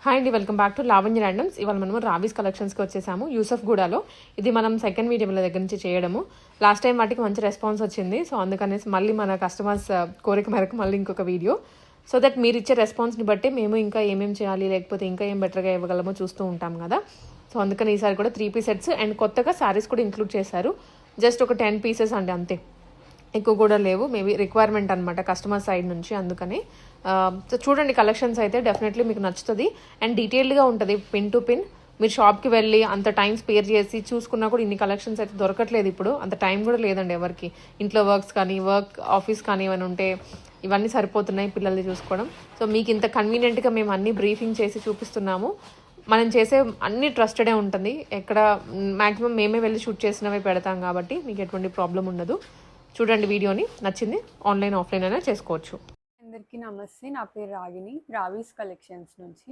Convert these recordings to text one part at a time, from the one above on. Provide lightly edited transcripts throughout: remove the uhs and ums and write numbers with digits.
Hi అండి, welcome back to Lavanya randoms. ఇవాళ మనము రావీస్ కలెక్షన్స్కి వచ్చేసాము యూసఫ్ గూడాలో. ఇది మనం సెకండ్ వీడియోల దగ్గర నుంచి చేయడము. లాస్ట్ టైం వాటికి మంచి రెస్పాన్స్ వచ్చింది, సో అందుకనేసి మళ్ళీ మన కస్టమర్స్ కోరిక మేరకు మళ్ళీ ఇంకొక వీడియో, సో దట్ మీరు ఇచ్చే రెస్పాన్స్ని బట్టి మేము ఇంకా ఏమేమి చేయాలి, లేకపోతే ఇంకా ఏం బెటర్గా ఇవ్వగలమో చూస్తూ ఉంటాం కదా. సో అందుకని ఈసారి కూడా 3 పీస్ సెట్స్ అండ్ కొత్తగా శారీస్ కూడా ఇంక్లూడ్ చేశారు. జస్ట్ ఒక 10 పీసెస్ అండి, అంతే, ఎక్కువ కూడా లేవు. మేబీ రిక్వైర్మెంట్ అనమాట కస్టమర్ సైడ్ నుంచి, అందుకని సో చూడండి, కలెక్షన్స్ అయితే డెఫినెట్లీ మీకు నచ్చుతుంది అండ్ డీటెయిల్డ్గా ఉంటుంది పిన్ టు పిన్. మీరు షాప్కి వెళ్ళి అంత టైం స్పేర్ చేసి చూసుకున్నా కూడా ఇన్ని కలెక్షన్స్ అయితే దొరకట్లేదు ఇప్పుడు, అంత టైం కూడా లేదండి ఎవరికి. ఇంట్లో వర్క్స్ కానీ ఆఫీస్ కానీ ఏమైనా ఉంటే ఇవన్నీ సరిపోతున్నాయి పిల్లల్ని చూసుకోవడం. సో మీకు ఇంత కన్వీనియంట్గా మేము అన్ని బ్రీఫింగ్ చేసి చూపిస్తున్నాము. మనం చేసే అన్ని ట్రస్టెడే ఉంటుంది, ఎక్కడ మ్యాక్సిమం మేమే వెళ్ళి షూట్ చేసినవే పెడతాం కాబట్టి మీకు ఎటువంటి ప్రాబ్లం ఉండదు. చూడండి వీడియోని, నచ్చింది ఆన్లైన్ ఆఫ్లైన్ అయినా చేసుకోవచ్చు. అందరికీ నమస్తే, నా పేరు రాగిని, రావీస్ కలెక్షన్స్ నుంచి.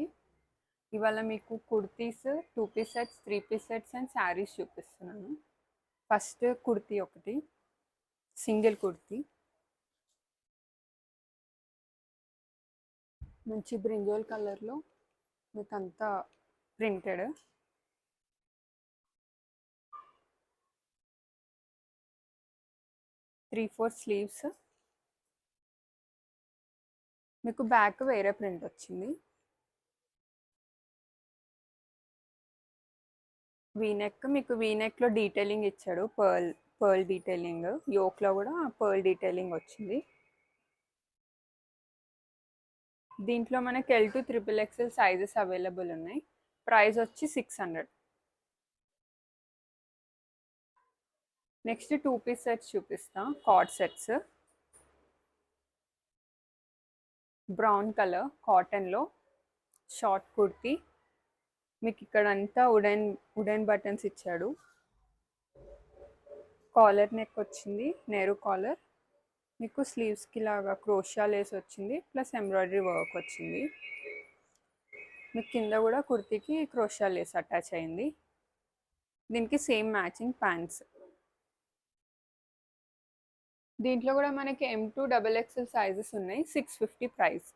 ఇవాళ మీకు kurtis, 2 piece sets, 3 piece sets and saris చూపిస్తున్నాను. ఫస్ట్ కుర్తీ ఒకటి, సింగిల్ కుర్తీ, మంచి బ్రింజోల్ కలర్లో మీకు అంతా ప్రింటెడ్. త్రీ ఫోర్ స్లీవ్స్, మీకు బ్యాక్ వేరే ప్రింట్ వచ్చింది. వీనెక్, మీకు వీనెక్లో డీటెయిలింగ్ ఇచ్చాడు, పర్ల్ డీటెయిలింగ్. యోక్లో కూడా పర్ల్ డీటెయిలింగ్ వచ్చింది. దీంట్లో మనకి L2 XXL సైజెస్ అవైలబుల్ ఉన్నాయి. ప్రైస్ వచ్చి 600. నెక్స్ట్ 2 పీస్ సెట్స్ చూపిస్తా. కార్డ్ సెట్స్, బ్రౌన్ కలర్ కాటన్లో షార్ట్ కుర్తీ. మీకు ఇక్కడ అంతా వుడెన్ బటన్స్ ఇచ్చాడు. కాలర్ నెక్ వచ్చింది, నెహ్రూ కాలర్. మీకు స్లీవ్స్కి లాగా క్రోషియా లేస్ వచ్చింది, ప్లస్ ఎంబ్రాయిడరీ వర్క్ వచ్చింది. మీకు కింద కూడా కుర్తీకి క్రోషియా లేస్ అటాచ్ అయింది. దీనికి సేమ్ మ్యాచింగ్ ప్యాంట్స్. దీంట్లో కూడా మనకి M2 XXL సైజెస్ ఉన్నాయి. 650 ప్రైస్.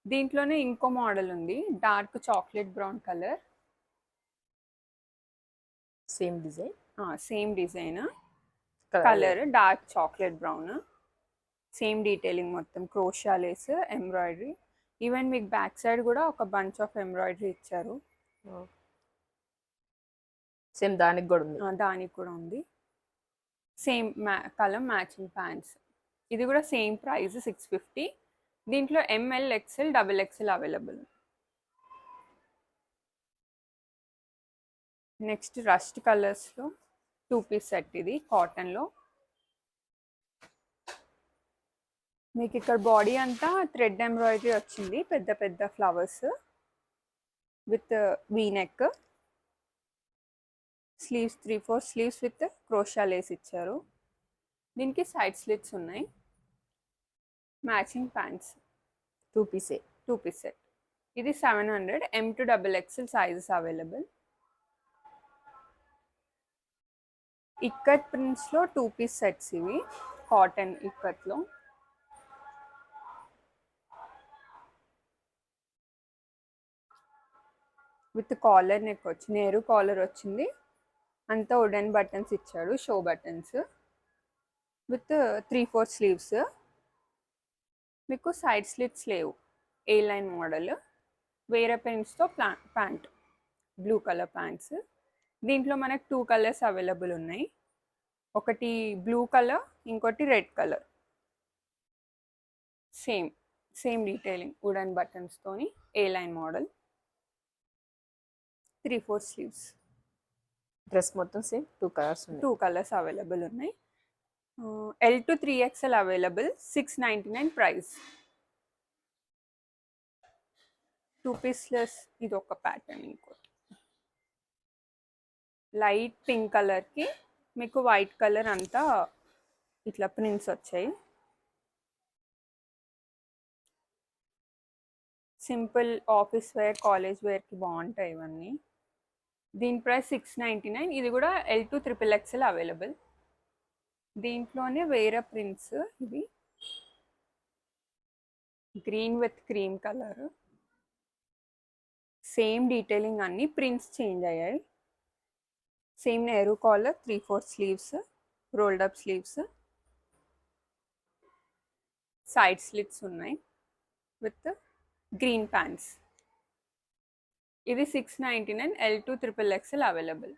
దీంట్లోనే ఇంకో మోడల్ ఉంది, dark chocolate brown colour. Same design colour, dark chocolate brown, same detailing, మొత్తం క్రోషియా లేస్, ఎంబ్రాయిడరీ. ఈవెన్ మీకు బ్యాక్ సైడ్ కూడా ఒక బంచ్ ఆఫ్ ఎంబ్రాయిడరీ ఇచ్చారు. సేమ్ దానికి కూడా ఉంది. Same colour matching pants. ఇది కూడా సేమ్ ప్రైస్ 650. దీంట్లో ML, XL, XXL available. Next rust కలర్స్లో 2 పీస్ సెట్, ఇది కాటన్లో. మీకు ఇక్కడ బాడీ అంతా థ్రెడ్ ఎంబ్రాయిడరీ వచ్చింది, పెద్ద పెద్ద flowers with V neck. Sleeves 3/4 sleeves with crochet lace ఇచ్చారు. దీనికి సైడ్ స్లిట్స్ ఉన్నాయి. Matching pants. 2 piece set. ఇది 700. M2 XXL sizes available. Ikat ప్రింట్స్లో 2 పీస్ సెట్స్ ఇవి, కాటన్ ఇక్కత్లో. విత్ కాలర్ నెక్ వచ్చి నెహ్రూ కాలర్ వచ్చింది. అంతా వుడెన్ బటన్స్ ఇచ్చాడు, షో బటన్స్ విత్ 3/4 స్లీవ్స్. మీకు సైడ్ స్లిట్స్ లేవు, ఏ లైన్ మోడల్. వేరే ప్రింట్స్తో ప్యాంట్, బ్లూ కలర్ ప్యాంట్స్. దీంట్లో మనకు 2 కలర్స్ అవైలబుల్ ఉన్నాయి, ఒకటి బ్లూ కలర్, ఇంకోటి red colour. Same detailing, wooden బటన్స్తోని, A line model, 3/4 sleeves. Dress మొత్తం సేమ్ 2 కలర్స్ అవైలబుల్ ఉన్నాయి. L2 3XL available. 699 ప్రైస్. 2 పీస్లెస్. ఇది ఒక ప్యాటర్న్. ఇంకోటి లైట్ పింక్ కలర్కి మీకు వైట్ కలర్ అంతా ఇట్లా ప్రింట్స్ వచ్చాయి. సింపుల్ ఆఫీస్ వేర్, కాలేజ్ వేర్కి బాగుంటాయి ఇవన్నీ. దీని ప్రైస్ 699. ఇది కూడా L2 XXL అవైలబుల్. దీంట్లోనే వేరే ప్రింట్స్. ఇవి green with cream colour, same detailing అన్ని ప్రింట్స్ చేంజ్ అయ్యాయి. Same Nehru collar 3/4 sleeves, rolled up sleeves, side slits ఉన్నాయి విత్ గ్రీన్ ప్యాంట్స్. ఇది 699, L2 XXXL అవైలబుల్.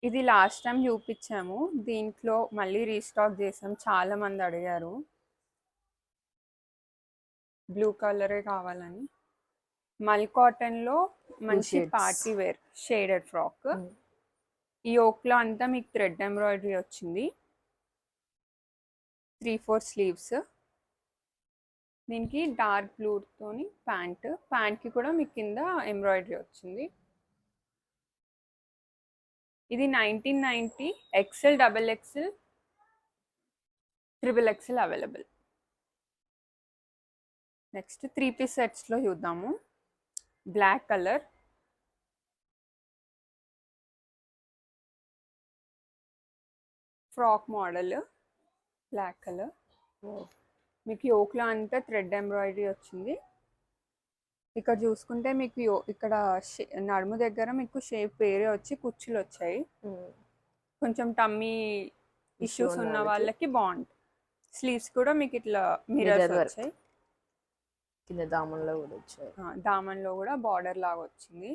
ఇది లాస్ట్ టైం చూపించాము, దీంట్లో మళ్ళీ రీస్టాక్ చేసాం, చాలా మంది అడిగారు బ్లూ కలరే కావాలని. మల్ కాటన్లో మంచి పార్టీ వేర్ షేడెడ్ ఫ్రాక్. ఈ ఓక్లో అంతా మీకు థ్రెడ్ ఎంబ్రాయిడరీ వచ్చింది, 3/4 స్లీవ్స్. దీనికి డార్క్ బ్లూతోని ప్యాంట్కి కూడా మీకు కింద ఎంబ్రాయిడరీ వచ్చింది. ఇది 1990, XL, XXL, XXXL available. Next 3-piece సెట్స్లో చూద్దాము. Black colour, frock model, black colour. మీకు యోక్లో అంతా థ్రెడ్ ఎంబ్రాయిడరీ వచ్చింది. ఇక్కడ చూసుకుంటే మీకు ఇక్కడ నడుము దగ్గర మీకు షేప్ వేరే వచ్చి కుచ్చులు వచ్చాయి. కొంచెం టమ్మీ ఇష్యూస్ ఉన్న వాళ్ళకి బాగుంటుంది. స్లీవ్స్ కూడా మీకు ఇట్లా మిర్రర్స్ వచ్చాయి, కింద దామన్లో కూడా వచ్చాయి. దామన్లో కూడా బార్డర్ లాగా వచ్చింది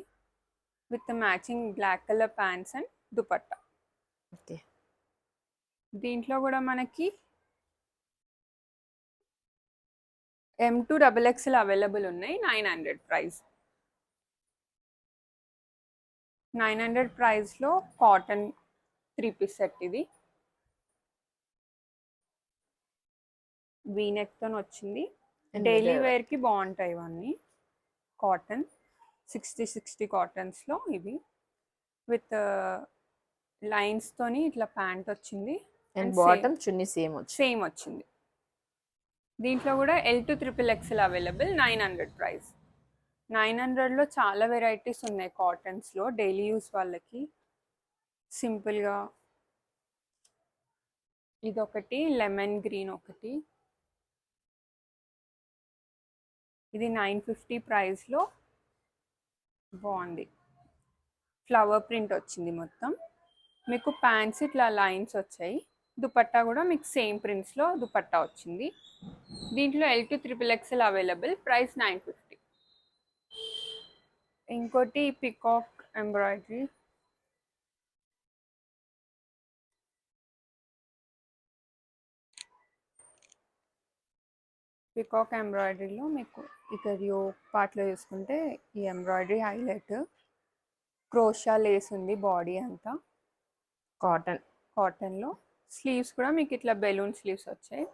with matching black colour pants and dupatta. Okay, దీంట్లో కూడా మనకి M2 XXL అవైలబుల్ ఉన్నాయి. 900 ప్రైస్. 900 ప్రైస్లో కాటన్ 3-piece సెట్. ఇది వీనెక్తో వచ్చింది. డైలీ వేర్కి బాగుంటాయి ఇవన్నీ. కాటన్ 60 కాటన్స్లో ఇవి విత్ లైన్స్తోని ఇట్లా ప్యాంట్ వచ్చింది అండ్ బాటమ్ చున్నీ సేమ్ వచ్చింది. దీంట్లో కూడా L2 XXXL అవైలబుల్. 900 ప్రైస్. 900లో చాలా వెరైటీస్ ఉన్నాయి కాటన్స్లో, డైలీ యూస్ వాళ్ళకి సింపుల్గా. ఇదొకటి లెమన్ గ్రీన్ ఒకటి, ఇది 950 ప్రైస్లో బాగుంది. ఫ్లవర్ ప్రింట్ వచ్చింది మొత్తం. మీకు ప్యాంట్స్ ఇట్లా లైన్స్ వచ్చాయి. దుపట్టా కూడా మీకు సేమ్ ప్రింట్స్లో దుపట్టా వచ్చింది. దీంట్లో L2 XXXL అవైలబుల్. ప్రైస్ 950. ఇంకోటి పికాక్ ఎంబ్రాయిడరీ, పికాక్ ఎంబ్రాయిడరీలో మీకు ఇక్కడ పార్ట్లో చూసుకుంటే ఈ ఎంబ్రాయిడరీ హైలైట్. క్రోషా లేస్ ఉంది బాడీ అంతా. కాటన్లో స్లీవ్స్ కూడా మీకు ఇట్లా బెలూన్ స్లీవ్స్ వచ్చాయి.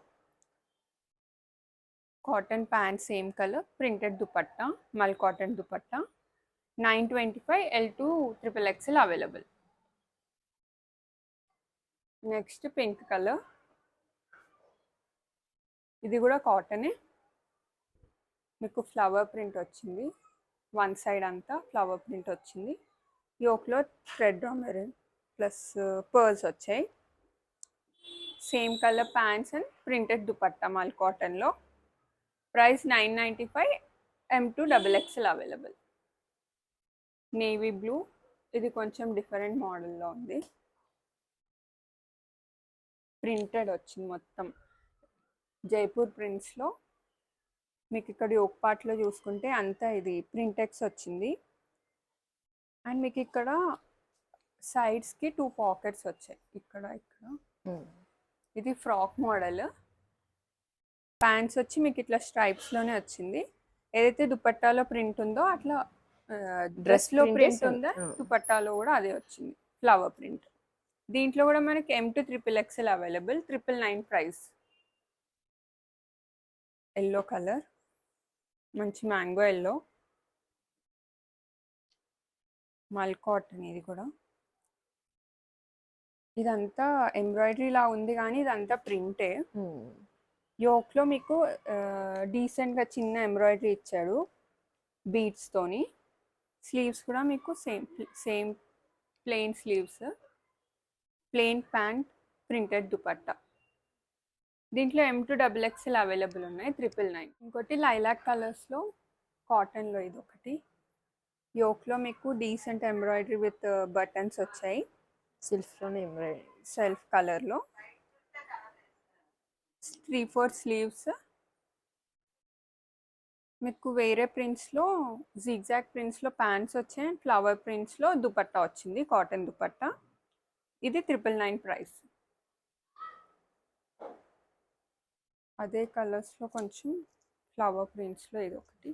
Cotton pant same colour, printed dupatta, mul cotton dupatta. 925, L2 XXXL available. Next pink colour, ఇది కూడా కాటనే. మీకు ఫ్లవర్ ప్రింట్ వచ్చింది, వన్ సైడ్ అంతా ఫ్లవర్ ప్రింట్ వచ్చింది. యోక్లో థ్రెడ్ మెరూన్ ప్లస్ పర్ల్స్ వచ్చాయి. Same colour pants and printed dupatta mul కాటన్లో. Price 995, M2 XXL available. Navy blue, ఇది కొంచెం డిఫరెంట్ మోడల్లో ఉంది. ప్రింటెడ్ వచ్చింది మొత్తం జైపూర్ ప్రింట్స్లో. మీకు ఇక్కడ యోక్ పార్ట్లో చూసుకుంటే అంతా ఇది ప్రింటెక్స్ వచ్చింది. అండ్ మీకు ఇక్కడ సైడ్స్కి 2 పాకెట్స్ వచ్చాయి, ఇక్కడ. ఇది ఫ్రాక్ మోడల్. ప్యాంట్స్ వచ్చి మీకు ఇట్లా స్ట్రైప్స్లోనే వచ్చింది. ఏదైతే దుపట్టాలో ప్రింట్ ఉందో అట్లా డ్రెస్లో ప్రింట్ ఉందో దుపట్టాలో కూడా అదే వచ్చింది, ఫ్లవర్ ప్రింట్. దీంట్లో కూడా మనకి M2 XXXL available. 999 price. Yellow colour, మంచి మ్యాంగో ఎల్లో, మల్ కాటన్. ఇది కూడా ఇదంతా ఎంబ్రాయిడరీ లా ఉంది కానీ ఇదంతా ప్రింటే. యోక్లో మీకు డీసెంట్గా చిన్న ఎంబ్రాయిడరీ ఇచ్చాడు బీడ్స్తోని. స్లీవ్స్ కూడా మీకు same plain sleeves, plain pant, printed dupatta. దీంట్లో M2 XXL అవైలబుల్ ఉన్నాయి 999. ఇంకోటి లైలాక్ కలర్స్లో కాటన్లో ఇది ఒకటి. యోక్లో మీకు డీసెంట్ ఎంబ్రాయిడరీ విత్ బటన్స్ వచ్చాయి. సెల్ఫ్లోనే ఎంబ్రాయిడరీ. సెల్ఫ్ కలర్లో 3/4 స్లీవ్స్. మీకు వేరే ప్రింట్స్లో జిగ్జాగ్ ప్రింట్స్లో ప్యాంట్స్ వచ్చాయి. ఫ్లవర్ ప్రింట్స్లో దుపట్టా వచ్చింది, కాటన్ దుపట్టా. ఇది 999 ప్రైస్. అదే కలర్స్లో కొంచెం ఫ్లవర్ ప్రింట్స్లో ఇది ఒకటి.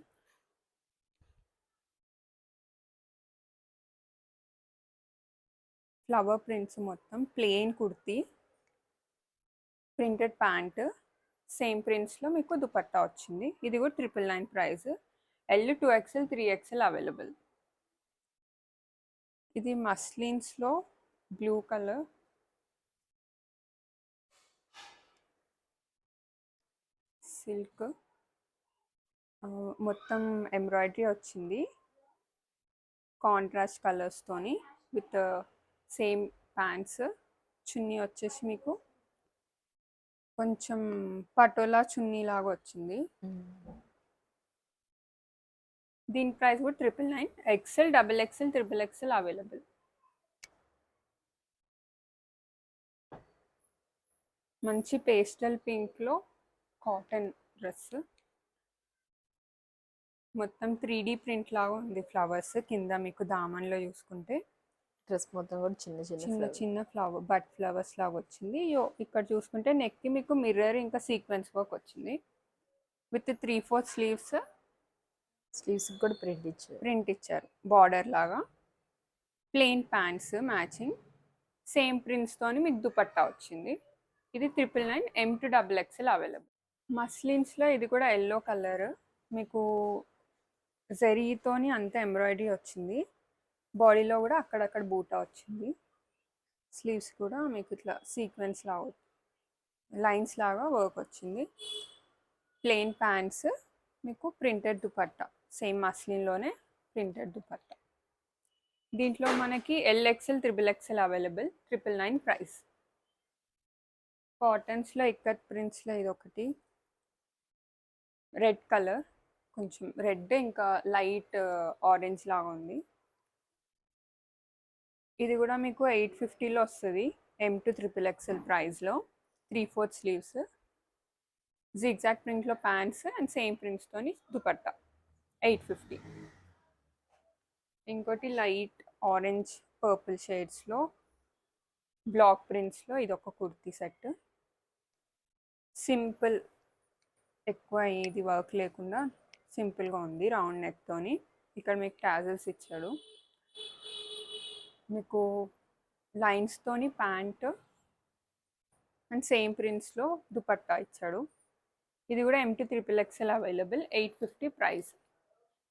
ఫ్లవర్ ప్రింట్స్ మొత్తం plain kurti, printed pant, same ప్రింట్స్లో మీకు దుపట్టా వచ్చింది. ఇది కూడా 999 price. L 2XL 3XL available. ఇది మస్లిన్స్లో బ్లూ కలర్, సిల్క్, మొత్తం ఎంబ్రాయిడరీ వచ్చింది కాంట్రాస్ట్ కలర్స్తోని విత్ సేమ్ ప్యాంట్స్. చున్నీ వచ్చేసి మీకు కొంచెం పటోలా చున్నీ లాగా వచ్చింది. దీని ప్రైస్ కూడా 999. XL, XXL, XXL available. మంచి పేస్టల్ పింక్లో కాటన్ డ్రెస్, మొత్తం 3D ప్రింట్ లాగా ఉంది. ఫ్లవర్స్ కింద మీకు దామన్లో చూసుకుంటే డ్రెస్ మొత్తం కూడా చిన్న చిన్న చిన్న చిన్న ఫ్లవర్ బట్ ఫ్లవర్స్ లాగా వచ్చింది. ఇక్కడ చూసుకుంటే నెక్కి మీకు మిర్రర్ ఇంకా సీక్వెన్స్ వర్క్ వచ్చింది విత్ 3/4 స్లీవ్స్. స్లీవ్స్ కూడా ప్రింట్ ఇచ్చారు బార్డర్ లాగా. ప్లెయిన్ ప్యాంట్స్ మ్యాచింగ్, సేమ్ ప్రింట్స్తోని మీకు దుపట్టా వచ్చింది. ఇది 999. M2 XXL available. మస్లిన్స్లో ఇది కూడా ఎల్లో కలర్, మీకు జరీతోని అంత ఎంబ్రాయిడరీ వచ్చింది. బాడీలో కూడా అక్కడక్కడ బూటా వచ్చింది. స్లీవ్స్ కూడా మీకు ఇట్లా సీక్వెన్స్ లాగా లైన్స్ లాగా వర్క్ వచ్చింది. ప్లెయిన్ ప్యాంట్స్, మీకు ప్రింటెడ్ దుపట్టా, సేమ్ మస్లిన్లోనే ప్రింటెడ్ దుపట్టా. దీంట్లో మనకి LXL, XXL అవైలబుల్. 999 ప్రైస్. కాటన్స్లో ఇక్కత్ ప్రింట్స్లో ఇది ఒకటి రెడ్ కలర్, కొంచెం రెడ్ ఇంకా లైట్ ఆరెంజ్ లాగా ఉంది. ఇది కూడా మీకు 850లో వస్తుంది. M2 XXL ప్రైస్లో 3/4 స్లీవ్స్, జిగ్జాగ్ ప్రింట్లో ప్యాంట్స్ అండ్ సేమ్ ప్రింట్స్తోని దుపట్టా 850. ఇంకోటి లైట్ ఆరెంజ్ పర్పుల్ షేడ్స్లో బ్లాక్ ప్రింట్స్లో ఇది ఒక కుర్తీ సెట్. సింపుల్, ఎక్కువ ఇది వర్క్ లేకుండా సింపుల్గా ఉంది రౌండ్ నెక్తోని. ఇక్కడ మీకు టాజల్స్ ఇచ్చాడు. మీకు లైన్స్తోని ప్యాంట్ అండ్ సేమ్ ప్రింట్స్లో దుపట్టా ఇచ్చాడు. ఇది కూడా M2 అవైలబుల్. 850 ప్రైస్.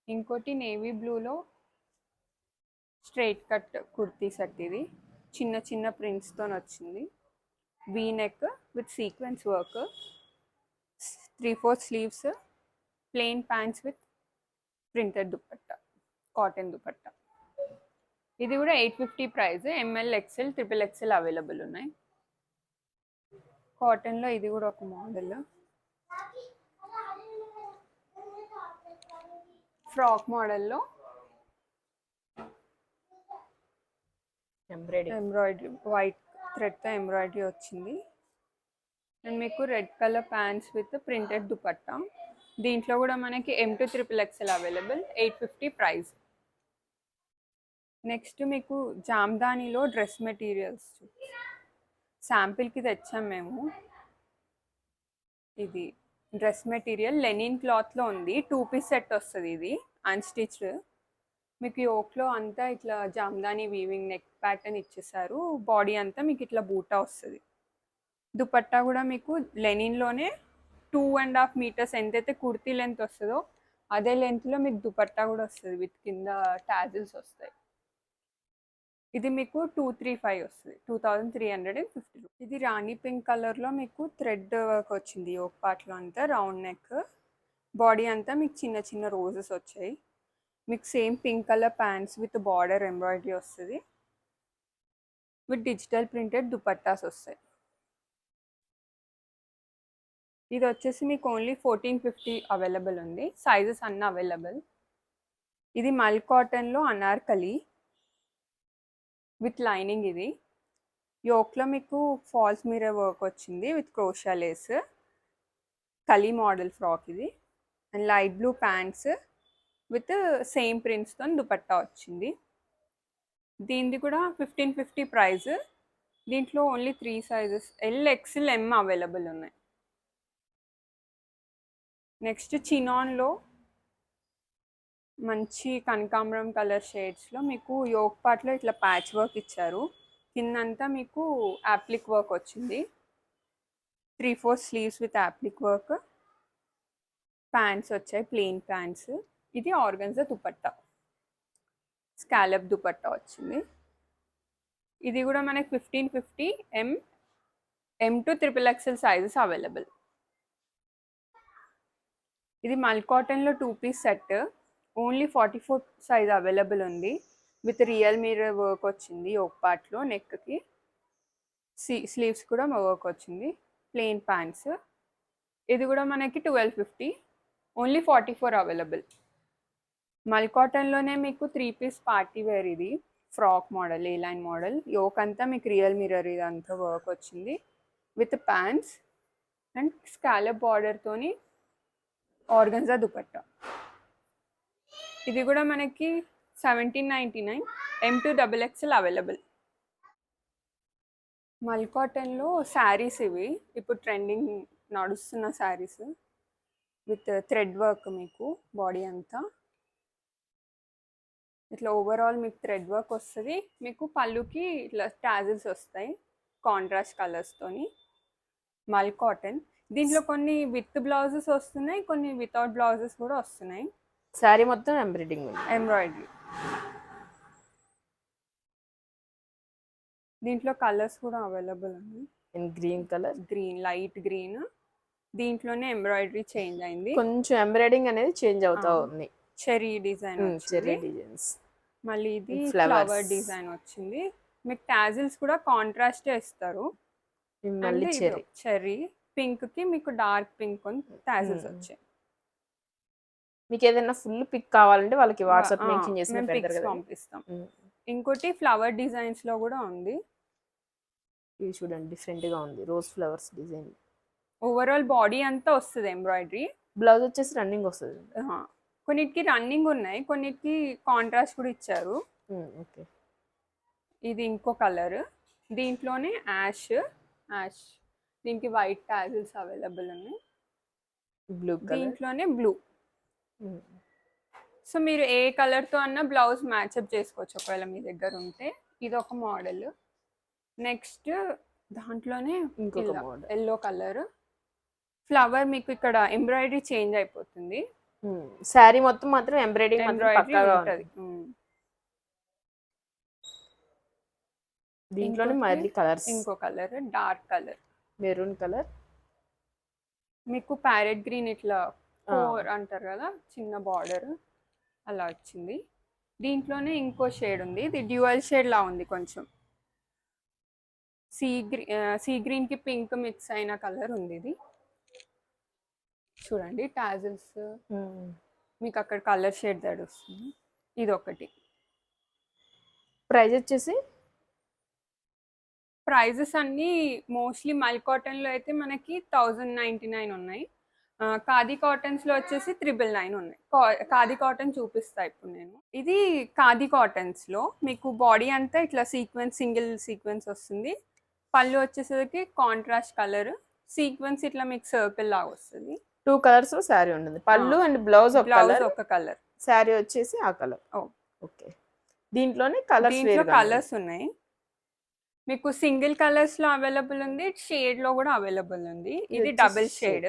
ఇంకోటి నేవీ బ్లూలో స్ట్రైట్ కట్ కుర్తీ సెట్. ఇది చిన్న చిన్న ప్రింట్స్తో వచ్చింది. V neck with sequence work, 3/4 sleeves, plain pants with printed dupatta, cotton dupatta. ఇది కూడా 850 price. ML, XL, XXL available ఉన్నాయి. కాటన్లో ఇది కూడా ఒక మోడల్. ఫ్రాక్ మోడల్లో ఎంబ్రాయిడరీ వైట్ థ్రెడ్తో ఎంబ్రాయిడరీ వచ్చింది. అండ్ మీకు red colour pants with printed dupatta. దీంట్లో కూడా మనకి M2 అవైలబుల్. 850 ప్రైస్. నెక్స్ట్ మీకు జామ్దానిలో డ్రెస్ మెటీరియల్స్ శాంపిల్కి తెచ్చాం మేము. ఇది డ్రెస్ మెటీరియల్ లెనిన్ క్లాత్లో ఉంది. 2 పీస్ సెట్ వస్తుంది. ఇది అన్స్టిచ్డ్. మీకు యోక్లో అంతా ఇట్లా జామ్దాని వీవింగ్ నెక్ ప్యాటర్న్ ఇచ్చేసారు. బాడీ అంతా మీకు ఇట్లా బూటా వస్తుంది. దుపట్టా కూడా మీకు లెనిన్లోనే 2.5 మీటర్స్ ఎంతైతే కుర్తీ లెంత్ వస్తుందో అదే లెంత్లో మీకు దుపట్టా కూడా వస్తుంది విత్ కింద టాజిల్స్ వస్తాయి. ఇది మీకు 235 వస్తుంది. 2350. ఇది రాణి పింక్ కలర్లో మీకు థ్రెడ్ వర్క్ వచ్చింది. యోక్ పార్ట్లో అంతా రౌండ్ నెక్, బాడీ అంతా మీకు చిన్న చిన్న రోజెస్ వచ్చాయి. మీకు same pink colour pants with border embroidery వస్తుంది. విత్ డిజిటల్ ప్రింటెడ్ దుపట్టాస్ వస్తాయి. ఇది వచ్చేసి మీకు ఓన్లీ 1450 అవైలబుల్ ఉంది, సైజెస్ అన్నీ అవైలబుల్. ఇది మల్ కాటన్లో అనార్కలి విత్ లైనింగ్. ఇది యోక్లో మీకు ఫాల్స్ మిర్రర్ వర్క్ వచ్చింది with crochet lace, kali model frock ఇది. And light blue pants with same ప్రింట్స్తో దుపట్టా వచ్చింది. దీనిది కూడా 1550 ప్రైస్. దీంట్లో only 3 sizes L, XL, M available ఉన్నాయి. నెక్స్ట్ చినాన్లో మంచి కనకాంబరం కలర్ షేడ్స్లో మీకు యోక్ పార్ట్లో ఇట్లా ప్యాచ్ వర్క్ ఇచ్చారు. కిందంతా మీకు యాప్లిక్ వర్క్ వచ్చింది, 3/4 sleeves with applique work. Pants వచ్చాయి, ప్లెయిన్ ప్యాంట్స్. ఇది ఆర్గన్జా దుపట్టా, స్కాలప్ దుపట్టా వచ్చింది. ఇది కూడా మనకి 1550 M to XXXL sizes available. ఇది మల్ కాటన్లో 2 piece set, only 44 size available ఉంది విత్ రియల్ మిర్రర్ వర్క్ వచ్చింది యోక్ పార్ట్లో. నెక్కి స్లీవ్స్ కూడా వర్క్ వచ్చింది, ప్లెయిన్ ప్యాంట్స్. ఇది కూడా మనకి 1250, ఓన్లీ 44 అవైలబుల్. మల్ కాటన్లోనే మీకు 3 పీస్ పార్టీ వేర్, ఇది frock model, A line model. Yoke అంతా మీకు రియల్ మిర్రర్ ఇదంతా వర్క్ వచ్చింది విత్ ప్యాంట్స్ అండ్ స్కాలప్ బార్డర్తోని ఆర్గన్జా దుపట్టా. ఇది కూడా మనకి 1799, ఎం టు XXL అవైలబుల్. మల్ కాటన్లో శారీస్, ఇవి ఇప్పుడు ట్రెండింగ్ నడుస్తున్న శారీస్ విత్ థ్రెడ్ వర్క్. మీకు బాడీ అంతా ఇట్లా ఓవరాల్ మీకు థ్రెడ్ వర్క్ వస్తుంది. మీకు పళ్ళుకి ఇట్లా టాజిల్స్ వస్తాయి కాంట్రాస్ట్ కలర్స్తోని. మల్ కాటన్. దీంట్లో కొన్ని విత్ బ్లౌజెస్ వస్తున్నాయి, కొన్ని వితౌట్ బ్లౌజెస్ కూడా వస్తున్నాయి. శారీ మొత్తం ఎంబ్రాయిడరీ. దీంట్లో కలర్స్ కూడా అవైలబుల్ ఉన్నాయి. Green colour, green, light green. దీంట్లోనే ఎంబ్రాయిడరీ చేంజ్ అయింది, కొంచెం ఎంబ్రాయిడింగ్ అనేది చేంజ్ అవుతా ఉంది. Cherry design, cherry designs. మళ్ళీ ఇది ఫ్లవర్ డిజైన్ వచ్చింది. మీకు టాజిల్స్ కూడా కాంట్రాస్టే ఇస్తారు. మళ్ళీ చెరీ పింక్ కి మీకు డార్క్ పింక్ టాజిల్స్ వచ్చాయి. మీకు ఏదైనా ఫుల్ పిక్ కావాలంటే వాళ్ళకి వాట్సాప్ మెన్షన్ చేసి పంపిస్తాం. ఇంకోటి ఫ్లవర్ డిజైన్స్ లో కూడా ఉంది, ఇది చూడండి డిఫరెంట్ గా ఉంది, rose flowers design. Overall body అంతా వస్తుంది ఎంబ్రాయిడరీ. బ్లౌజ్ వచ్చేసి రన్నింగ్ వస్తుంది. కొన్నిటికి రన్నింగ్ ఉన్నాయి, కొన్నిటికి కాంట్రాస్ట్ కూడా ఇచ్చారు. ఓకే. ఇది ఇంకో కలర్, దీంట్లోనే యాష్. దీనికి వైట్ టాజిల్స్ అవైలబుల్ ఉన్నాయి. బ్లూ, దీంట్లోనే బ్లూ. సో మీరు ఏ కలర్తో అన్నా బ్లౌజ్ మ్యాచ్అప్ చేసుకోవచ్చు ఒకవేళ మీ దగ్గర ఉంటే. ఇది ఒక మోడల్. నెక్స్ట్ దాంట్లోనే ఇంకొక మోడల్, ఎల్లో కలర్. ఫ్లవర్ మీకు ఇక్కడ ఎంబ్రాయిడరీ చేంజ్ అయిపోతుంది. శారీ మొత్తం మాత్రం ఎంబ్రాయిడరీ ఉంటుంది. దీంట్లోనే మళ్ళీ కలర్స్. ఇంకో colour dark colour, maroon colour. మీకు ప్యారెట్ గ్రీన్ ఇట్లా కోర్ అంటారు కదా, చిన్న బార్డర్ అలా వచ్చింది. దీంట్లోనే ఇంకో షేడ్ ఉంది, ఇది డ్యూయల్ షేడ్ లా ఉంది కొంచెం. సీ గ్రీన్ కి పింక్ మిక్స్ అయిన కలర్ ఉంది. ఇది చూడండి టాజిల్స్, మీకు అక్కడ కలర్ షేడ్ తడుస్తుంది. ఇది ఒకటి. ప్రైస్ వచ్చేసి ప్రైజెస్ అన్నీ మోస్ట్లీ మల్ కాటన్లో అయితే మనకి 1099 ఉన్నాయి. ఖాదీ కాటన్స్లో వచ్చేసి 999 ఉన్నాయి. ఖాదీ కాటన్ చూపిస్తా ఇప్పుడు నేను. ఇది ఖాదీ కాటన్స్లో మీకు బాడీ అంతా ఇట్లా సింగిల్ సీక్వెన్స్ వస్తుంది. పళ్ళు వచ్చేసరికి కాంట్రాస్ట్ కలర్, సీక్వెన్స్ ఇట్లా మీకు సర్కిల్ లాగా వస్తుంది. 2 కలర్స్ శారీ ఉంటుంది. పళ్ళు అండ్ బ్లౌజ్ ఒక కలర్, శారీ వచ్చేసి ఆ కలర్. ఓకే. దీంట్లో కలర్స్ ఉన్నాయి. మీకు సింగిల్ కలర్స్ లో అవైలబుల్ ఉంది, షేడ్ లో కూడా అవైలబుల్ ఉంది. ఇది డబుల్ షేడ్,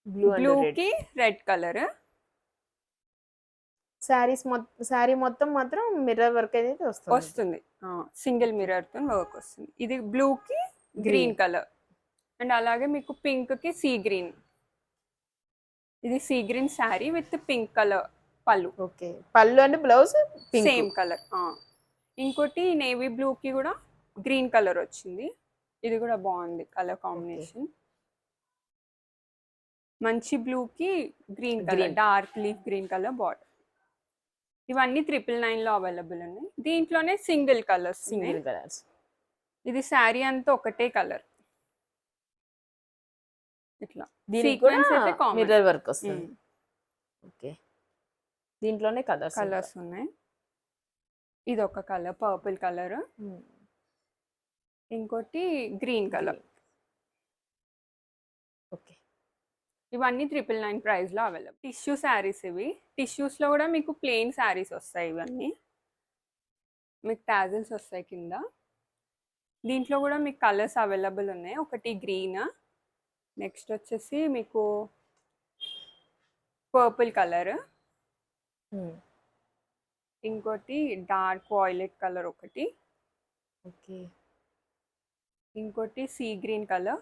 బ్లూ కి రెడ్ కలర్. శారీ మొత్తం మాత్రం మిర్రర్ వర్క్ అయితే వస్తుంది, సింగిల్ మిర్రర్ తో వర్క్ వస్తుంది. ఇది బ్లూ కి గ్రీన్ కలర్, అండ్ అలాగే మీకు పింక్ కి సీ గ్రీన్. ఇది sea green sari with pink colour పళ్ళు. ఓకే. పళ్ళు అండ్ బ్లౌజ్ సేమ్ కలర్. ఇంకోటి నేవీ బ్లూ కి కూడా గ్రీన్ కలర్ వచ్చింది. ఇది కూడా బాగుంది కలర్ కాంబినేషన్. మంచి బ్లూకి green colour, Green. Dark leaf green colour border. ఇవన్నీ 999లో అవైలబుల్ ఉన్నాయి. దీంట్లోనే సింగిల్ కలర్స్ ఉన్నాయి. Single colours. ఇది శారీ అంతా ఒకటే కలర్ ఇట్లా. దీనికి కూడా సీక్వెన్స్ అయితే కామన్. మిర్రర్ వర్క్ వస్తుంది. ఓకే, దీంట్లోనే కలర్స్ కలర్స్ ఉన్నాయి. ఇది ఒక కలర్ పర్పుల్ కలర్, ఇంకోటి గ్రీన్ కలర్. ఓకే, ఇవన్నీ 999 ప్రైస్లో అవైలబుల్. టిష్యూ శారీస్ ఇవి. టిష్యూస్లో కూడా మీకు ప్లెయిన్ శారీస్ వస్తాయి. ఇవన్నీ మీకు టాజిల్స్ వస్తాయి కింద. దీంట్లో కూడా మీకు కలర్స్ అవైలబుల్ ఉన్నాయి. ఒకటి గ్రీన్, నెక్స్ట్ వచ్చేసి మీకు పర్పుల్ కలర్, ఇంకోటి డార్క్ వాయిలెట్ కలర్ ఒకటి, ఓకే, ఇంకోటి సీ గ్రీన్ కలర్,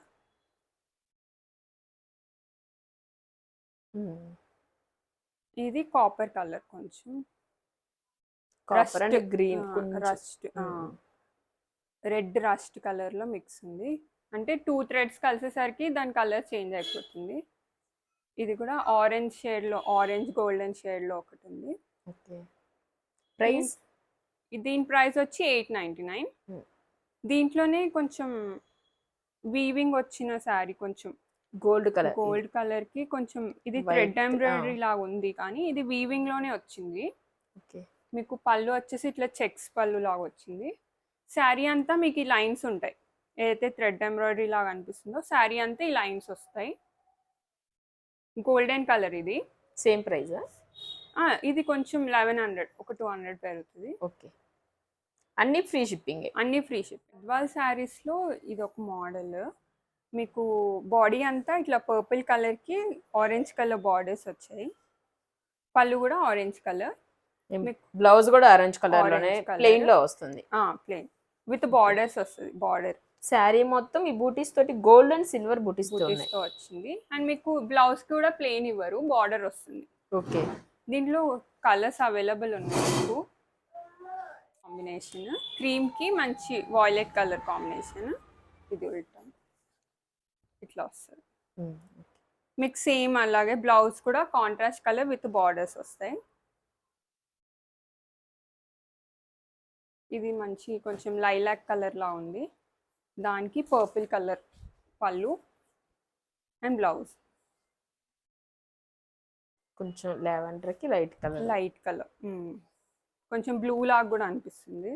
ఇది కాపర్ కలర్, కొంచెం copper and green, rust, red rust కలర్లో మిక్స్ ఉంది. అంటే 2 థ్రెడ్స్ కలిసేసరికి దాని కలర్ చేంజ్ అయిపోతుంది. ఇది కూడా ఆరెంజ్ షేడ్లో, ఆరెంజ్ గోల్డెన్ షేడ్లో ఒకటి ఉంది. ఓకే, ప్రైస్ దీని ప్రైస్ వచ్చి 899. దీంట్లోనే కొంచెం వీవింగ్ వచ్చిన శారీ, కొంచెం గోల్డ్ కలర్కి కొంచెం ఇది థ్రెడ్ ఎంబ్రాయిడరీ లాగా ఉంది, కానీ ఇది వీవింగ్లోనే వచ్చింది. ఓకే, మీకు పళ్ళు వచ్చేసి ఇట్లా చెక్స్ పళ్ళు లాగా వచ్చింది. శారీ అంతా మీకు ఈ లైన్స్ ఉంటాయి. ఏదైతే థ్రెడ్ ఎంబ్రాయిడరీ లాగా అనిపిస్తుందో శారీ అంతా ఈ లైన్స్ వస్తాయి. గోల్డెన్ కలర్ ఇది. Same price. ఇది కొంచెం 1100, ఒక 200 పెరుగుతుంది. ఓకే, అన్ని ఫ్రీ షిప్పింగ్. అన్ని ఫ్రీ షిప్పింగ్. వాళ్ళ శారీస్లో ఇది ఒక మోడల్. మీకు బాడీ అంతా ఇట్లా పర్పుల్ కలర్కి ఆరెంజ్ కలర్ బార్డర్స్ వచ్చాయి. పళ్ళు కూడా ఆరెంజ్ కలర్. బ్లౌజ్ కూడా ఆరెంజ్ కలర్ లోనే ప్లెయిన్ లో వస్తుంది. ప్లెయిన్ విత్ బార్డర్స్ వస్తుంది. బార్డర్ శారీ మొత్తం ఈ బూటీస్ తోటి గోల్డ్ అండ్ సిల్వర్ బూటీస్ తో వచ్చింది. అండ్ మీకు బ్లౌజ్ కూడా ప్లెయిన్ ఇవ్వరు, బార్డర్ వస్తుంది. ఓకే, దీంట్లో కలర్స్ అవైలబుల్ ఉన్నాయి. మీకు కాంబినేషన్ క్రీమ్కి మంచి వాయిలెట్ కలర్ కాంబినేషన్. ఇది ఉల్టా ఇట్లా వస్తుంది. మీకు సేమ్ అలాగే బ్లౌజ్ కూడా కాంట్రాస్ట్ కలర్ విత్ బార్డర్స్ వస్తాయి. ఇది మంచి కొంచెం లైలాక్ కలర్ లా ఉంది. దానికి పర్పుల్ కలర్ పళ్ళు అండ్ బ్లౌజ్. కొంచెం లావెండర్కి లైట్ కలర్ కొంచెం బ్లూ లాగా కూడా అనిపిస్తుంది.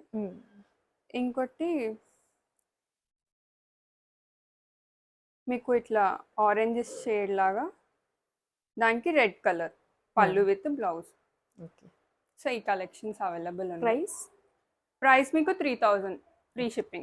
ఇంకోటి మీకు ఇట్లా ఆరెంజ్ షేడ్ లాగా, దానికి రెడ్ కలర్ పళ్ళు విత్ బ్లౌజ్. ఓకే, సో ఈ కలెక్షన్స్ అవైలబుల్ ఉన్నాయి. ప్రైస్ మీకు 3000 ఫ్రీ షిప్పింగ్.